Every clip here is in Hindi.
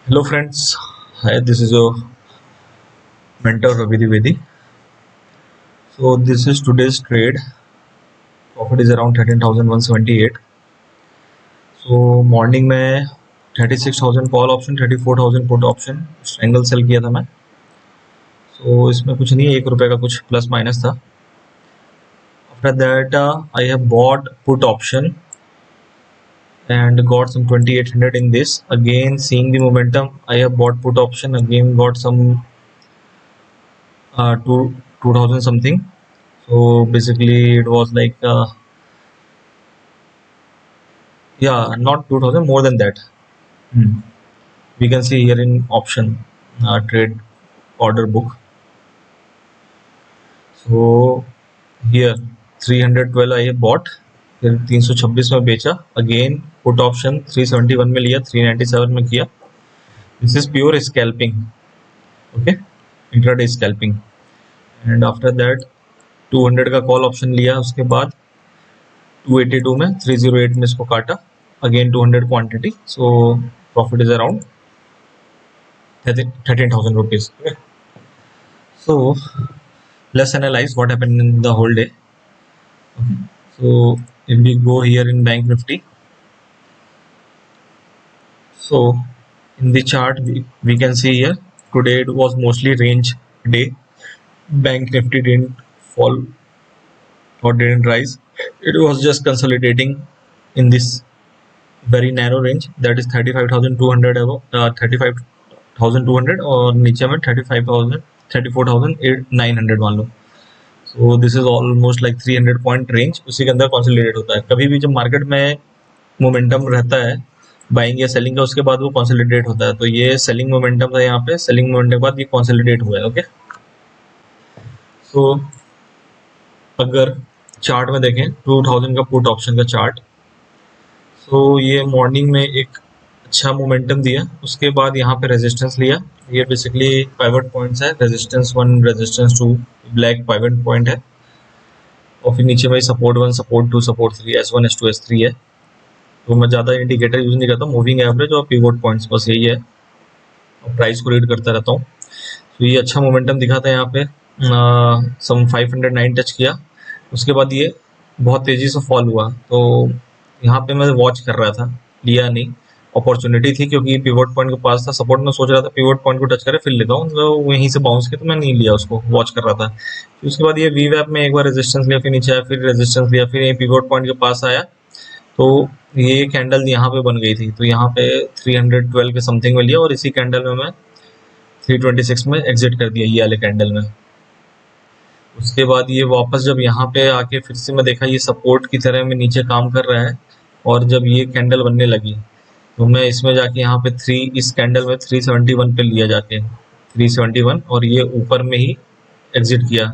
Hello friends, hi, this is your mentor Ravi Dwivedi. So this is today's trade. Profit is around 13,178. So morning में 36,000 call option, 34,000 put option angle sell किया था मैं. So इसमें कुछ नहीं है, ₹1 का कुछ प्लस माइनस था. After that I have bought put option and got some 2,800 in this. Again seeing the momentum, I have bought put option, again got some 2,000 something. So basically it was like not 2,000, more than that. We can see here in option trade order book. So here 312 I have bought, फिर 326 में बेचा. Again put option 371 में लिया, 397 में किया. This is pure scalping, okay, intraday scalping. And after that 200 का कॉल ऑप्शन लिया, उसके बाद 282 में 308 में इसको काटा. Again 200 quantity, so profit is around 13,000 rupees. Okay. So let's analyze what happened in the whole day. Okay. So if we go here in Bank Nifty, so in the chart we can see here today it was mostly range day. Bank Nifty didn't fall or didn't rise. It was just consolidating in this very narrow range, that is 35,200 above 35,200 और नीचे में 35,000 34,900 मान लो. So this is almost like 300 point range, उसी के अंदर कॉन्सोलिडेट होता है. कभी भी जब मार्केट में मोमेंटम रहता है बाइंग या सेलिंग का, उसके बाद वो कॉन्सोलिडेट होता है. तो ये सेलिंग मोमेंटम था, यहाँ पे सेलिंग मोमेंटम के बाद ये कॉन्सोलिडेट हुआ है. ओके. सो अगर चार्ट में देखें 2000 का पुट ऑप्शन का चार्ट, सो ये मॉर्निंग में एक अच्छा मोमेंटम दिया, उसके बाद यहाँ पे रेजिस्टेंस लिया. ये बेसिकली पाइवट पॉइंट्स है, resistance 1, resistance 2, black pivot point है. और फिर नीचे में support 1, support 2, support 3, S1, S2, S3 है. तो मैं ज़्यादा इंडिकेटर यूज़ नहीं करता, मूविंग एवरेज और पिवोट पॉइंट्स बस यही है, और प्राइस को रीड करता रहता हूँ. तो ये अच्छा मोमेंटम दिखा था यहाँ पे, सम 509 टच किया. उसके बाद ये बहुत तेज़ी से फॉल हुआ, तो यहाँ पे मैं वॉच कर रहा था, लिया नहीं. अपॉर्चुनिटी थी क्योंकि पिवोट पॉइंट के पास था, सपोर्ट में सोच रहा था पिवोट पॉइंट को टच करे फिर लेता हूँ, तो वहीं से बाउंस किया, तो मैं नहीं लिया उसको, वॉच कर रहा था. फिर उसके बाद ये वी वैप में एक बार रेजिस्टेंस लिया, फिर नीचे आया, फिर रेजिस्टेंस लिया, फिर ये पिवोट पॉइंट के पास आया, तो ये कैंडल यहाँ पे बन गई थी. तो यहाँ पे 312 के समथिंग में लिया, और इसी कैंडल में मैं 326 में एग्जिट कर दिया, ये वाले कैंडल में. उसके बाद ये वापस जब यहाँ पे आके फिर से मैं देखा ये सपोर्ट की तरह में नीचे काम कर रहा है, और जब ये कैंडल बनने लगी तो मैं इसमें जाके यहाँ पे इस कैंडल में 371 पे लिया जाके 371, और ये ऊपर में ही एग्जिट किया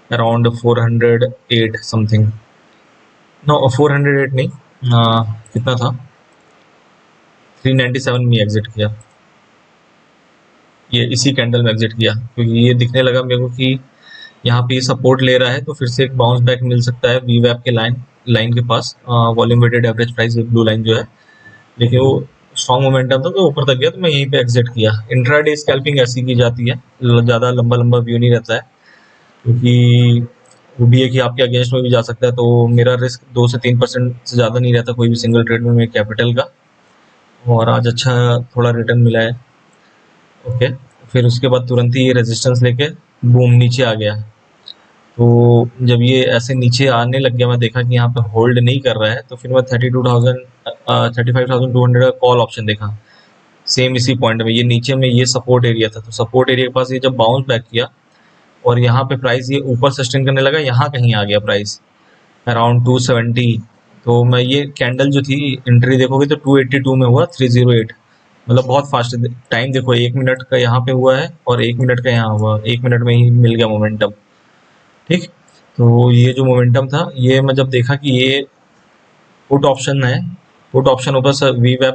अराउंड 408 समथिंग. नो 408 नहीं, कितना था, 397 में एग्जिट किया. ये इसी कैंडल में एग्जिट किया क्योंकि ये दिखने लगा मेरे को कि यहाँ पे सपोर्ट ले रहा है, तो फिर से एक बाउंस बैक मिल सकता है वी वैप के लाइन के पास, volume weighted average price blue line जो है. लेकिन वो स्ट्रॉन्ग मोमेंटम था तो ऊपर तक गया, तो मैं यहीं पे एग्जिट किया. इंट्राडे स्कैल्पिंग ऐसी की जाती है, ज़्यादा लंबा व्यू नहीं रहता है, क्योंकि वो भी है कि आपके अगेंस्ट में भी जा सकता है. तो मेरा रिस्क 2 से 3% से ज़्यादा नहीं रहता कोई भी सिंगल ट्रेड में मेरे कैपिटल का, और आज अच्छा थोड़ा रिटर्न मिला है. ओके. फिर उसके बाद तुरंत ही ये रेजिस्टेंस लेके बूम नीचे आ गया. तो जब ये ऐसे नीचे आने लग गया, मैं देखा कि यहाँ पे होल्ड नहीं कर रहा है, तो फिर मैं 35,200 का कॉल ऑप्शन देखा सेम इसी पॉइंट में. ये नीचे में ये सपोर्ट एरिया था, तो सपोर्ट एरिया के पास ये जब बाउंस बैक किया और यहाँ पे प्राइस ये ऊपर सस्टेन करने लगा, यहाँ कहीं आ गया प्राइस अराउंड 270. तो मैं ये कैंडल जो थी एंट्री देखोगे तो 282 में हुआ, 308, मतलब बहुत फास्ट टाइम. देखो 1 मिनट का यहाँ पे हुआ है और 1 मिनट का यहाँ हुआ, 1 मिनट में ही मिल गया मोमेंटम. ठीक. तो ये जो मोमेंटम था, ये मैं जब देखा कि ये पुट ऑप्शन है, पुट ऑप्शन ऊपर से वी वैप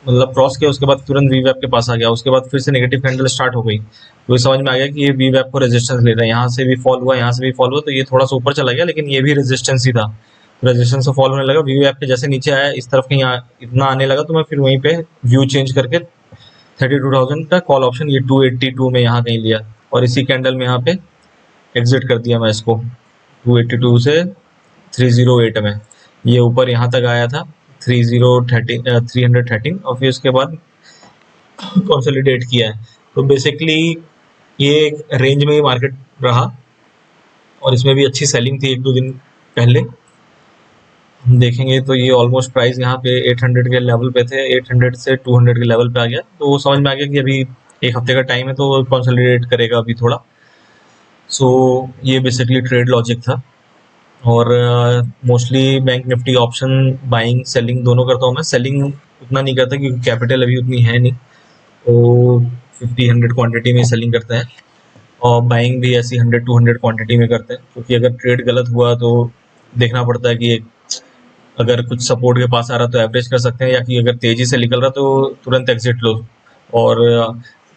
मतलब क्रॉस किया, उसके बाद तुरंत वी वैप के पास आ गया, उसके बाद फिर से नेगेटिव कैंडल स्टार्ट हो गई. तो ये समझ में आ गया कि ये वी वैप को रेजिस्टेंस ले रहा है. यहाँ से भी फॉल हुआ, यहाँ से भी फॉल हुआ, तो ये थोड़ा सा ऊपर चला गया, लेकिन ये भी रेजिस्टेंस ही था. रेजिस्टेंस से फॉल होने लगा, वी वैप के जैसे नीचे आया इस तरफ कहीं इतना आने लगा, तो मैं फिर वहीं पे व्यू चेंज करके 32,000 का कॉल ऑप्शन ये 282 में यहाँ कहीं लिया और इसी कैंडल में यहाँ पे एग्जिट कर दिया मैं इसको 282 से 308 में। ये ऊपर यहाँ तक आया था 313 और फिर उसके बाद कंसोलिडेट किया है। तो बेसिकली ये एक रेंज में ही मार्केट रहा और इसमें भी अच्छी सेलिंग थी एक दो दिन पहले। हम देखेंगे तो ये ऑलमोस्ट प्राइस यहाँ पे 800 के लेवल पे थे, 800 से 200 के लेवल पे आ गया। तो वो समझ में आ गया कि अभी एक हफ्ते का टाइम है तो कंसोलिडेट करेगा अभी थोड़ा। सो ये बेसिकली ट्रेड लॉजिक था। और mostly bank Nifty option buying selling दोनों करता हूँ मैं। सेलिंग उतना नहीं करता क्योंकि कैपिटल अभी उतनी है नहीं, तो 50-100 क्वांटिटी में सेलिंग करते हैं और बाइंग भी ऐसी 100-200 क्वांटिटी में करते हैं। क्योंकि अगर ट्रेड गलत हुआ तो देखना पड़ता है कि अगर कुछ सपोर्ट के पास आ रहा तो एवरेज कर सकते हैं, या कि अगर तेजी से निकल रहा तो तुरंत एग्जिट लो। और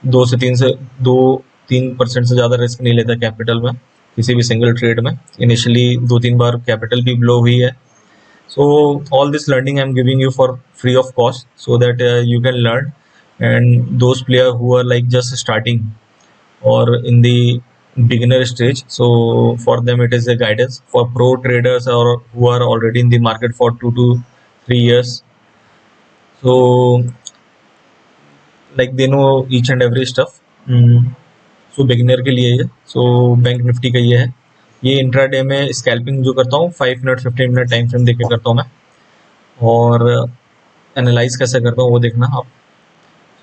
2-3% से ज़्यादा रिस्क नहीं लेता कैपिटल में किसी भी सिंगल ट्रेड में। इनिशियली 2-3 बार कैपिटल भी ब्लो हुई है। So all this learning I'm giving you for free of cost so that you can learn. And those players who are like just starting or in the beginner stage, so for them it is a guidance. For pro traders or who are already in the market for 2 to 3 years, so like they know each and every stuff. So beginner के लिए ये बैंक निफ्टी का ये है। ये इंट्राडे में स्कैल्पिंग जो करता हूँ 5 मिनट 15 मिनट टाइम फ्रेम देख के करता हूँ मैं। और एनालाइज कैसे करता हूँ वो देखना आप।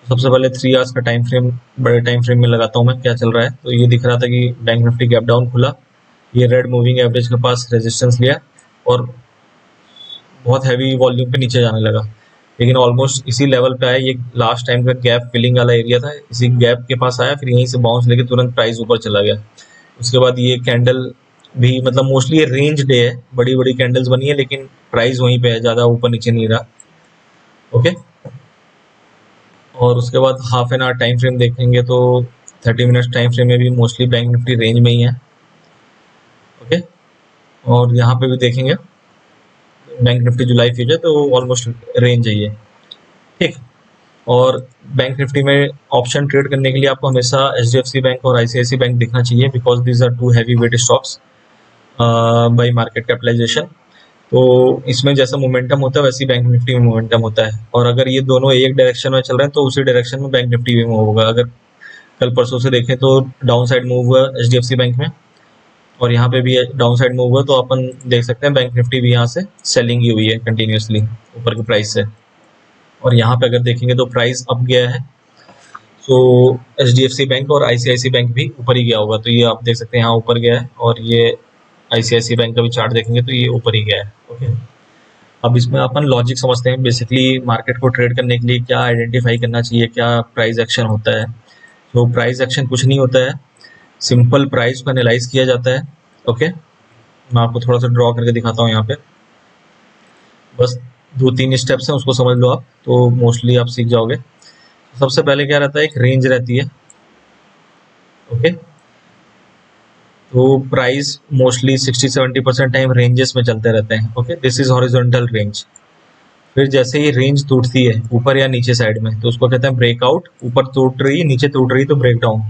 सबसे पहले 3 आवर्स का टाइम फ्रेम, बड़े टाइम फ्रेम में लगाता हूँ मैं क्या चल रहा है। तो ये दिख रहा था कि बैंक निफ्टी गैप डाउन खुला, ये रेड मूविंग एवरेज के पास रेजिस्टेंस लिया और बहुत हैवी वॉल्यूम पे नीचे जाने लगा, लेकिन ऑलमोस्ट इसी लेवल पे आया। ये लास्ट टाइम का गैप फिलिंग वाला एरिया था, इसी गैप के पास आया, फिर यहीं से बाउंस लेके तुरंत प्राइस ऊपर चला गया। उसके बाद ये कैंडल भी मतलब मोस्टली ये रेंज डे है, बड़ी बड़ी कैंडल्स बनी है लेकिन प्राइस वहीं पे है, ज़्यादा ऊपर नीचे नहीं रहा। ओके, और उसके बाद half an hour time frame देखेंगे तो 30 मिनट्स टाइम फ्रेम में भी मोस्टली बैंक निफ्टी रेंज में ही है। ओके, और यहाँ पे भी देखेंगे बैंक निफ्टी जुलाई फ्यूचर तो ऑलमोस्ट रेंज है ये, ठीक। और बैंक निफ्टी में ऑप्शन ट्रेड करने के लिए आपको हमेशा HDFC बैंक और ICICI बैंक दिखना चाहिए, because these are two heavy weight stocks by market capitalisation. तो इसमें जैसा मोमेंटम होता है वैसे ही बैंक निफ्टी में मोमेंटम होता है, और अगर ये दोनों एक डायरेक्शन में चल रहे हैं तो उसी डायरेक्शन में बैंक निफ्टी भी मूव होगा। अगर कल परसों से देखें तो डाउन साइड मूव हुआ HDFC बैंक में और यहाँ पे भी डाउन साइड मूव हुआ, तो अपन देख सकते हैं बैंक निफ्टी भी यहाँ से सेलिंग ही हुई है कंटिन्यूसली ऊपर की प्राइस से। और यहाँ पे अगर देखेंगे तो प्राइस अप गया है, सो HDFC बैंक और ICICI बैंक भी ऊपर ही गया होगा। तो ये आप देख सकते हैं यहाँ ऊपर गया है, और ये ICICI बैंक का भी चार्ट देखेंगे तो ये ऊपर ही गया है। ओके, अब इसमें अपन लॉजिक समझते हैं। बेसिकली मार्केट को ट्रेड करने के लिए क्या आइडेंटिफाई करना चाहिए, क्या प्राइस एक्शन होता है। तो प्राइस एक्शन कुछ नहीं होता है, सिंपल प्राइस को एनालाइज किया जाता है। ओके, मैं आपको थोड़ा सा ड्रॉ करके दिखाता हूँ यहाँ पे, बस 2-3 स्टेप्स हैं, उसको समझ लो आप तो मोस्टली आप सीख जाओगे। सबसे पहले क्या रहता है, एक रेंज रहती है। ओके, तो प्राइस मोस्टली 60-70% टाइम रेंजेस में चलते रहते हैं। Okay, this is horizontal range. फिर जैसे ही रेंज टूटती है ऊपर या नीचे साइड में तो उसको कहते हैं ब्रेकआउट। ऊपर टूट रही है, नीचे टूट रही है तो ब्रेक डाउन।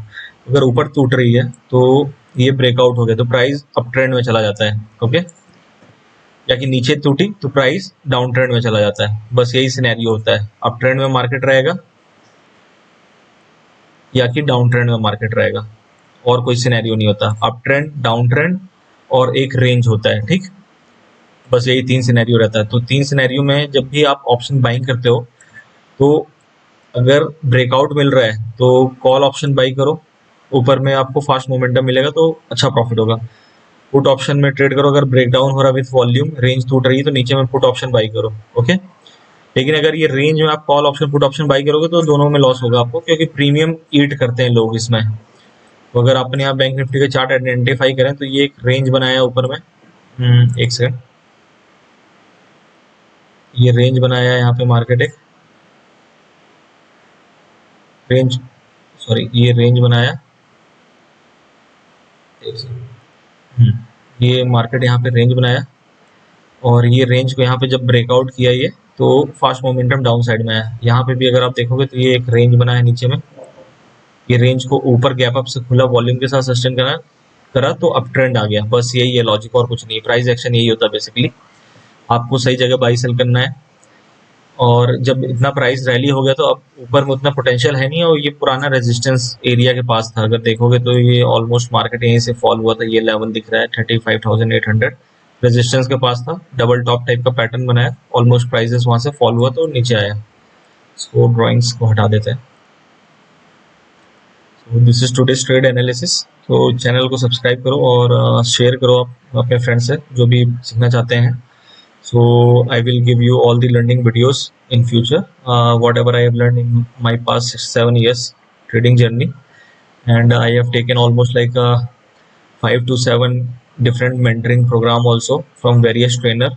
अगर ऊपर टूट रही है तो ये ब्रेकआउट हो गया, तो प्राइस अप ट्रेंड में चला जाता है। ओके, या कि नीचे टूटी तो प्राइस डाउन ट्रेंड में चला जाता है। बस यही सिनेरियो होता है, अप ट्रेंड में मार्केट रहेगा या कि डाउन ट्रेंड में मार्केट रहेगा, और कोई सिनेरियो नहीं होता। अप ट्रेंड, डाउन ट्रेंड और एक रेंज होता है, ठीक। बस यही 3 सिनेरियो रहता है। तो 3 सिनेरियो में जब भी आप ऑप्शन बाइंग करते हो तो अगर ब्रेकआउट मिल रहा है तो कॉल ऑप्शन बाई करो, ऊपर में आपको फास्ट मोमेंटम मिलेगा तो अच्छा प्रॉफिट होगा। पुट ऑप्शन में ट्रेड करो, अगर ब्रेकडाउन हो रहा है विथ वॉल्यूम, रेंज टूट रही है तो नीचे में पुट ऑप्शन बाई करो। ओके, लेकिन अगर ये रेंज में आप call option put option by करोगे तो दोनों में लॉस होगा आपको, क्योंकि प्रीमियम ईट करते हैं लोग इसमें। तो अगर अपने यहाँ बैंक निफ्टी का चार्ट आइडेंटिफाई करें तो ये एक रेंज बनाया है ऊपर में, एक सेकंड, ये रेंज बनाया है यहाँ पे मार्केट, एक रेंज, सॉरी ये रेंज बनाया, एक सेकंड, ये मार्केट यहाँ पे रेंज बनाया और ये रेंज को यहाँ पे जब ब्रेकआउट किया ये, तो फास्ट मोमेंटम डाउन साइड में है। यहाँ पे भी अगर आप देखोगे तो ये एक रेंज बना है नीचे में, ये रेंज को ऊपर गैप अप से खुला वॉल्यूम के साथ सस्टेन करा तो अप ट्रेंड आ गया। बस यही है लॉजिक और कुछ नहीं। प्राइस एक्शन यही होता है बेसिकली, आपको सही जगह बाई सेल करना है। और जब इतना प्राइस रैली हो गया तो अब ऊपर में उतना पोटेंशियल है नहीं, और ये पुराना रेजिस्टेंस एरिया के पास था। अगर देखोगे तो ये ऑलमोस्ट मार्केट यहीं से फॉल हुआ था। ये लेवल दिख रहा है 35,800 रेजिस्टेंस के पास था, डबल टॉप टाइप का पैटर्न बनाया, ऑलमोस्ट प्राइसेस वहां से फॉल हुआ तो नीचे आया। इसको ड्राइंग्स को हटा देते हैं। तो this is today's trade analysis. तो चैनल को सब्सक्राइब करो और शेयर करो आप अपने फ्रेंड्स से जो भी सीखना चाहते हैं। So I will give you all the learning videos in future, whatever I have learned in my past 6-7 years trading journey, and I have taken almost like 5 to 7 different mentoring program also from various trainer.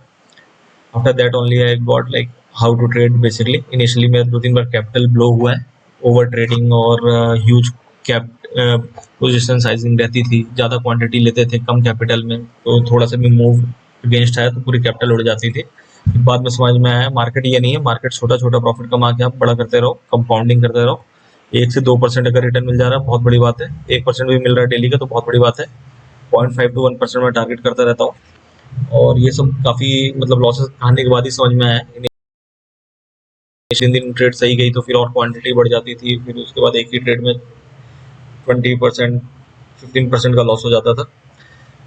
After that only I got like how to trade basically. Initially मेरा 2-3 बार कैपिटल ब्लो हुआ है ओवर ट्रेडिंग, और ह्यूज कैप पोजिशन साइजिंग रहती थी, ज़्यादा क्वांटिटी लेते थे कम कैपिटल में, तो थोड़ा सा भी मूव अगेंस्ट आया तो पूरी कैपिटल उड़ जाती थी। बाद में समझ में आया मार्केट ये नहीं है, मार्केट छोटा छोटा प्रॉफिट कमा के आप बड़ा करते रहो, कंपाउंडिंग करते रहो। 1 से 2% अगर रिटर्न मिल जा रहा है बहुत बड़ी बात है, 1% भी मिल रहा है डेली का तो बहुत बड़ी बात है। 0.5 to 1% में टारगेट करता रहता हूँ, और ये सब काफ़ी मतलब लॉसेस खाने के बाद ही समझ में आया। तीन दिन ट्रेड सही गई तो फिर और क्वांटिटी बढ़ जाती थी, फिर उसके बाद एक ही ट्रेड में 20% 15% का लॉस हो जाता था।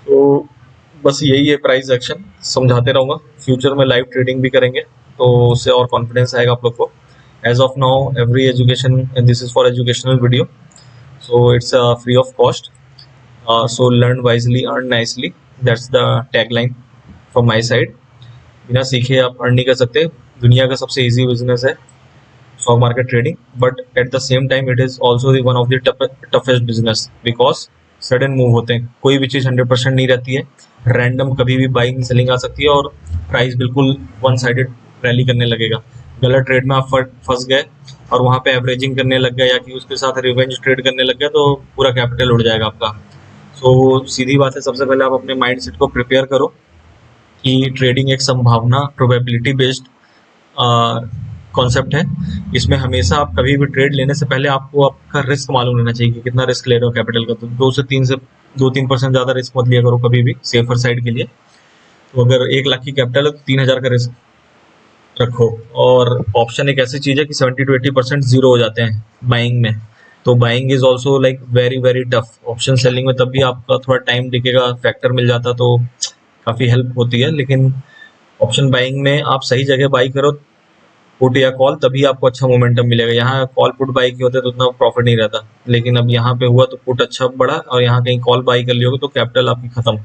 तो बस यही है प्राइस एक्शन, समझाते रहूँगा। फ्यूचर में लाइव ट्रेडिंग भी करेंगे तो उससे और कॉन्फिडेंस आएगा आप लोग को। As of now every education, and this is for educational video, so it's free of cost. So learn wisely, earn nicely, that's the tagline from my side. बिना सीखे आप अर्न नहीं कर सकते। दुनिया का सबसे ईजी बिजनेस है stock market trading, but at the same time it is also one of the toughest business, because sudden move होते हैं, कोई भी चीज़ 100% नहीं रहती है, रैंडम कभी भी बाइंग सेलिंग आ सकती है, और प्राइस बिल्कुल वन साइडेड रैली करने लगेगा। गलत ट्रेड में आप फंस गए और वहाँ पे एवरेजिंग करने लग गए, या कि उसके साथ रिवेंज ट्रेड करने लग गए, तो पूरा कैपिटल उड़ जाएगा आपका। सो सीधी बात है, सबसे पहले आप अपने माइंड सेट को प्रिपेयर करो कि ट्रेडिंग एक संभावना, प्रोबेबिलिटी बेस्ड कॉन्सेप्ट है। इसमें हमेशा आप कभी भी ट्रेड लेने से पहले आपको आपका रिस्क मालूम रहना चाहिए कि कितना रिस्क ले रहे हो कैपिटल का। तो 2-3% ज़्यादा रिस्क मत लिया करो कभी भी, सेफर साइड के लिए। तो अगर 1 लाख की कैपिटल है तो 3,000 का रिस्क रखो। और ऑप्शन एक ऐसी चीज़ है कि 70 to 80% जीरो हो जाते हैं बाइंग में, तो buying is also like very very tough. Option selling में तब भी आपका थोड़ा टाइम दिखेगा, फैक्टर मिल जाता तो काफ़ी हेल्प होती है, लेकिन ऑप्शन बाइंग में आप सही जगह बाई करो, पुट या कॉल, तभी आपको अच्छा मोमेंटम मिलेगा। यहाँ कॉल पुट बाई की होते तो उतना प्रॉफिट नहीं रहता, लेकिन अब यहाँ पे हुआ तो पुट अच्छा बढ़ा, और यहाँ कहीं कॉल बाई कर लियोगे तो कैपिटल आपकी खत्म,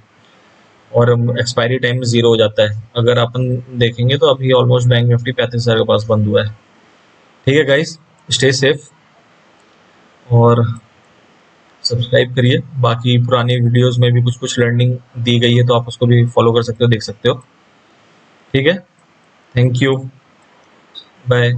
और एक्सपायरी टाइम जीरो हो जाता है। अगर अपन देखेंगे तो अभी ऑलमोस्ट बैंक निफ्टी 35,000 के पास बंद हुआ है। ठीक है गाइस, स्टे सेफ और सब्सक्राइब करिए। बाकी पुरानी वीडियोस में भी कुछ कुछ लर्निंग दी गई है, तो आप उसको भी फॉलो कर सकते हो, देख सकते हो। ठीक है, थैंक यू, बाय।